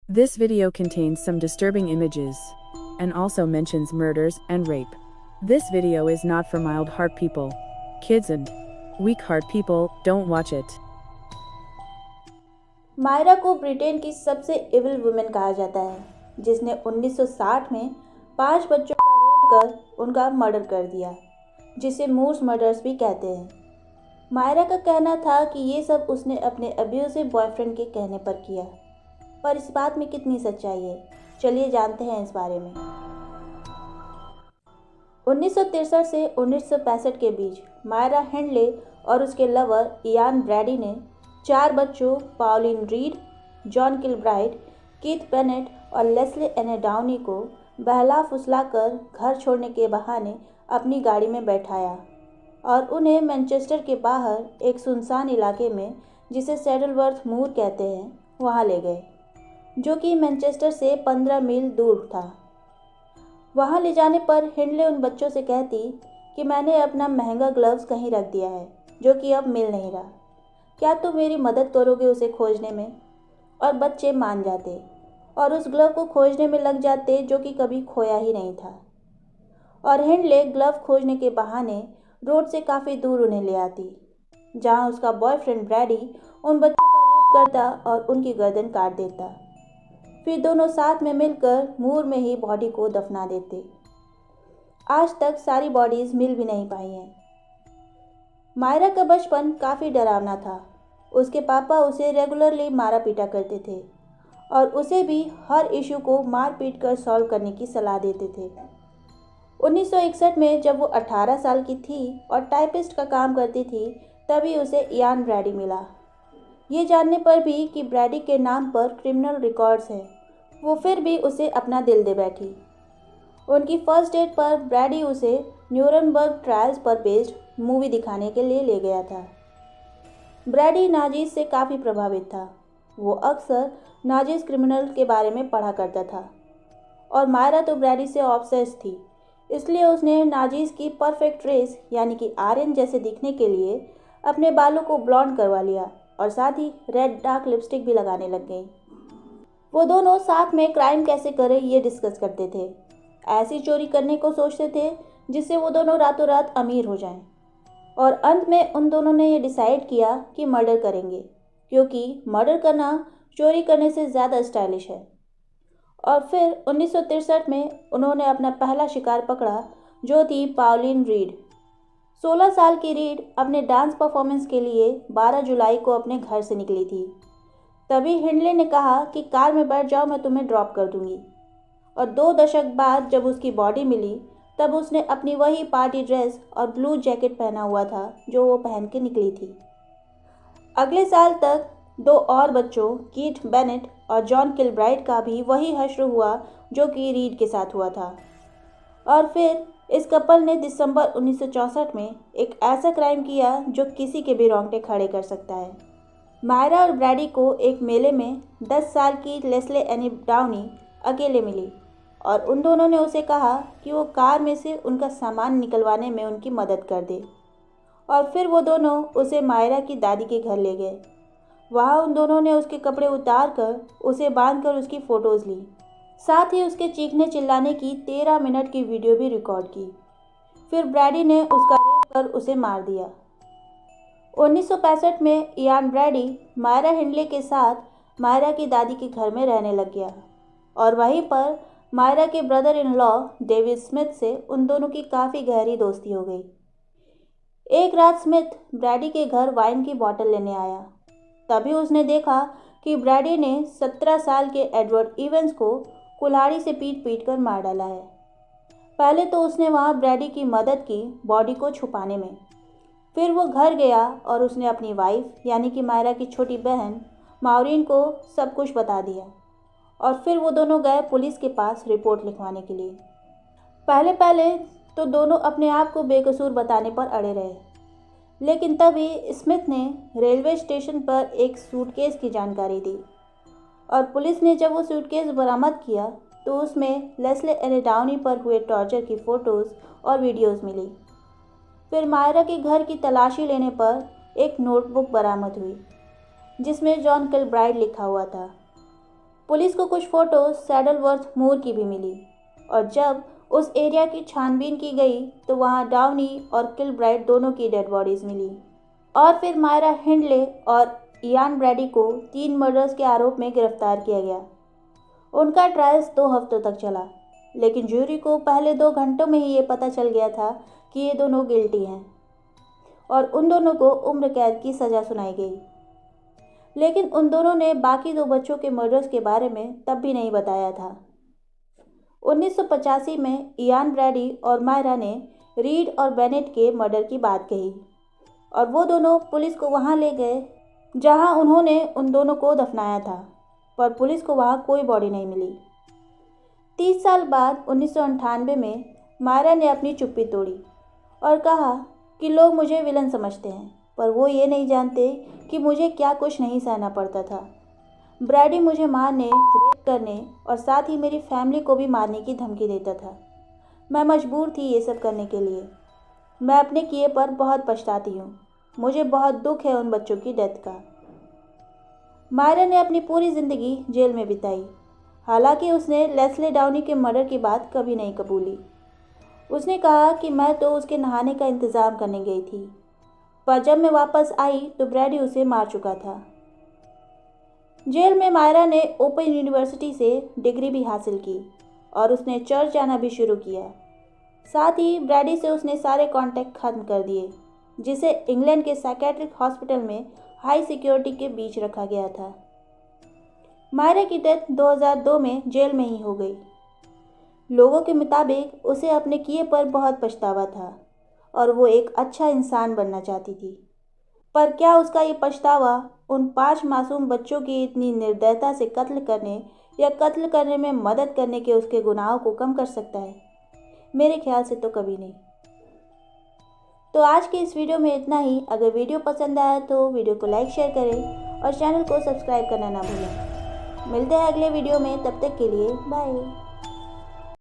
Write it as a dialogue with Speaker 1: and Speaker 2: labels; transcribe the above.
Speaker 1: This video contains some disturbing images and also mentions murders and rape. This video is not for mild-heart people. Kids and weak-heart people don't watch it.
Speaker 2: Myra को Britain की सबसे evil women कहा जाता है, जिसने 1960 में 5 बच्चों का रेप कर उनका मर्डर कर दिया, जिसे मूर्स मर्डर्स भी कहते हैं। मायरा का कहना था कि ये सब उसने अपने अब्यूसिव बॉयफ्रेंड के कहने पर किया, पर इस बात में कितनी सच्चाई है, चलिए जानते हैं इस बारे में। 1963 से 1965 के बीच मायरा हिंडले और उसके लवर इयान ब्रैडी ने 4 बच्चों पाउलिन रीड, जॉन किलब्राइट, कीथ बेनेट और लेस्ली एने डाउनी को बहला फुसलाकर घर छोड़ने के बहाने अपनी गाड़ी में बैठाया और उन्हें मैनचेस्टर के बाहर एक सुनसान इलाके में, जिसे सैडलवर्थ मूर कहते हैं, वहां ले गए, जो कि मैनचेस्टर से 15 मील दूर था। वहां ले जाने पर हिंडले उन बच्चों से कहती कि मैंने अपना महंगा ग्लव्स कहीं रख दिया है, जो कि अब मिल नहीं रहा। क्या तुम मेरी मदद करोगे उसे खोजने में? और बच्चे मान जाते और उस ग्लव को खोजने में लग जाते, जो कि कभी खोया ही नहीं था। और हिंडले ग्लव खोजने के बहाने रोड से काफ़ी दूर उन्हें ले आती, जहां उसका बॉयफ्रेंड ब्रैडी उन बच्चों का रेप करता और उनकी गर्दन काट देता। फिर दोनों साथ में मिलकर मूर में ही बॉडी को दफना देते। आज तक सारी बॉडीज मिल भी नहीं पाई हैं। मायरा का बचपन काफ़ी डरावना था। उसके पापा उसे रेगुलरली मारा पीटा करते थे और उसे भी हर इशू को मार पीट कर सॉल्व करने की सलाह देते थे। 1961 में जब वो 18 साल की थी और टाइपिस्ट का काम करती थी, तभी उसे इयान ब्रैडी मिला। ये जानने पर भी कि ब्रैडी के नाम पर क्रिमिनल रिकॉर्ड्स हैं, वो फिर भी उसे अपना दिल दे बैठी। उनकी फर्स्ट डेट पर ब्रैडी उसे न्यूरनबर्ग ट्रायल्स पर बेस्ड मूवी दिखाने के लिए ले गया था। ब्रैडी नाजीज से काफ़ी प्रभावित था। वो अक्सर नाजीज क्रिमिनल के बारे में पढ़ा करता था और मायरा तो ब्रैडी से ऑब्सेस्ड थी, इसलिए उसने नाजीज की परफेक्ट रेस यानी कि आर्यन जैसे दिखने के लिए अपने बालों को ब्लॉन्ड करवा लिया और साथ ही रेड डार्क लिपस्टिक भी लगाने लग गई। वो दोनों साथ में क्राइम कैसे करें ये डिस्कस करते थे। ऐसी चोरी करने को सोचते थे जिससे वो दोनों रातों रात अमीर हो जाएं। और अंत में उन दोनों ने ये डिसाइड किया कि मर्डर करेंगे, क्योंकि मर्डर करना चोरी करने से ज़्यादा स्टाइलिश है। और फिर 1963 में उन्होंने अपना पहला शिकार पकड़ा, जो थी पाउलिन रीड। 16 साल की रीड अपने डांस परफॉर्मेंस के लिए 12 जुलाई को अपने घर से निकली थी। तभी हिंडले ने कहा कि कार में बैठ जाओ, मैं तुम्हें ड्रॉप कर दूंगी। और 2 दशक बाद जब उसकी बॉडी मिली, तब उसने अपनी वही पार्टी ड्रेस और ब्लू जैकेट पहना हुआ था जो वो पहन के निकली थी। अगले साल तक 2 और बच्चों कीथ बेनेट और जॉन किलब्राइट का भी वही हश्र हुआ जो कि रीड के साथ हुआ था। और फिर इस कपल ने दिसंबर 1964 में एक ऐसा क्राइम किया जो किसी के भी रोंगटे खड़े कर सकता है। मायरा और ब्रैडी को एक मेले में 10 साल की लेस्ली एनी डाउनी अकेले मिली और उन दोनों ने उसे कहा कि वो कार में से उनका सामान निकलवाने में उनकी मदद कर दे। और फिर वो दोनों उसे मायरा की दादी के घर ले गए। वहाँ उन दोनों ने उसके कपड़े उतार कर उसे बांध कर उसकी फ़ोटोज़ ली, साथ ही उसके चीखने चिल्लाने की 13 मिनट की वीडियो भी रिकॉर्ड की। फिर ब्रैडी ने उसका रेप कर उसे मार दिया। 1965 में इयान ब्रैडी मायरा हिंडले के साथ मायरा की दादी के घर में रहने लग गया और वहीं पर मायरा के brother in law David Smith से उन दोनों की काफ़ी गहरी दोस्ती हो गई। एक रात स्मिथ ब्रैडी के घर वाइन की बोतल लेने आया। तभी उसने देखा कि ब्रैडी ने 17 साल के एडवर्ड इवेंस को कुल्हाड़ी से पीट पीट कर मार डाला है। पहले तो उसने वहाँ ब्रैडी की मदद की बॉडी को छुपाने में। फिर वो घर गया और उसने अपनी वाइफ यानी कि मायरा की छोटी बहन माउरीन को सब कुछ बता दिया। और फिर वो दोनों गए पुलिस के पास रिपोर्ट लिखवाने के लिए। पहले पहले तो दोनों अपने आप को बेकसूर बताने पर अड़े रहे, लेकिन तभी स्मिथ ने रेलवे स्टेशन पर एक सूटकेस की जानकारी दी और पुलिस ने जब वो सूटकेस बरामद किया तो उसमें लेस्ली एने डाउनी पर हुए टॉर्चर की फ़ोटोज़ और वीडियोज़ मिली। फिर मायरा के घर की तलाशी लेने पर एक नोटबुक बरामद हुई जिसमें जॉन किलब्राइट लिखा हुआ था। पुलिस को कुछ फ़ोटो सैडलवर्थ मूर की भी मिली और जब उस एरिया की छानबीन की गई तो वहाँ डाउनी और किलब्राइट दोनों की डेड बॉडीज़ मिली। और फिर मायरा हिंडले और इयान ब्रैडी को 3 मर्डर्स के आरोप में गिरफ्तार किया गया। उनका ट्रायल 2 हफ्तों तक चला, लेकिन जूरी को पहले 2 घंटों में ही ये पता चल गया था कि ये दोनों गिल्टी हैं और उन दोनों को उम्र कैद की सज़ा सुनाई गई। लेकिन उन दोनों ने बाकी 2 बच्चों के मर्डर्स के बारे में तब भी नहीं बताया था। 1985 में इयान ब्रैडी और मायरा ने रीड और बेनेट के मर्डर की बात कही और वो दोनों पुलिस को वहाँ ले गए जहाँ उन्होंने उन दोनों को दफनाया था, पर पुलिस को वहाँ कोई बॉडी नहीं मिली। 30 साल बाद 1998 में मायरा ने अपनी चुप्पी तोड़ी और कहा कि लोग मुझे विलन समझते हैं, पर वो ये नहीं जानते कि मुझे क्या कुछ नहीं सहना पड़ता था। ब्रैडी मुझे मारने, रेप करने और साथ ही मेरी फैमिली को भी मारने की धमकी देता था। मैं मजबूर थी ये सब करने के लिए। मैं अपने किए पर बहुत पछताती हूँ। मुझे बहुत दुख है उन बच्चों की डेथ का। मायरा ने अपनी पूरी ज़िंदगी जेल में बिताई। हालांकि उसने लेस्ले डाउनी के मर्डर की बात कभी नहीं कबूली। उसने कहा कि मैं तो उसके नहाने का इंतज़ाम करने गई थी, पर जब मैं वापस आई तो ब्रैडी उसे मार चुका था। जेल में मायरा ने ओपन यूनिवर्सिटी से डिग्री भी हासिल की और उसने चर्च जाना भी शुरू किया। साथ ही ब्रैडी से उसने सारे कॉन्टैक्ट खत्म कर दिए, जिसे इंग्लैंड के साइकेट्रिक हॉस्पिटल में हाई सिक्योरिटी के बीच रखा गया था। मायरा की डेथ 2002 में जेल में ही हो गई। लोगों के मुताबिक उसे अपने किए पर बहुत पछतावा था और वो एक अच्छा इंसान बनना चाहती थी। पर क्या उसका ये पछतावा उन 5 मासूम बच्चों की इतनी निर्दयता से कत्ल करने या कत्ल करने में मदद करने के उसके गुनाहों को कम कर सकता है? मेरे ख्याल से तो कभी नहीं। तो आज के इस वीडियो में इतना ही। अगर वीडियो पसंद आया तो वीडियो को लाइक शेयर करें और चैनल को सब्सक्राइब करना ना भूलें। मिलते हैं अगले वीडियो में, तब तक के लिए बाय।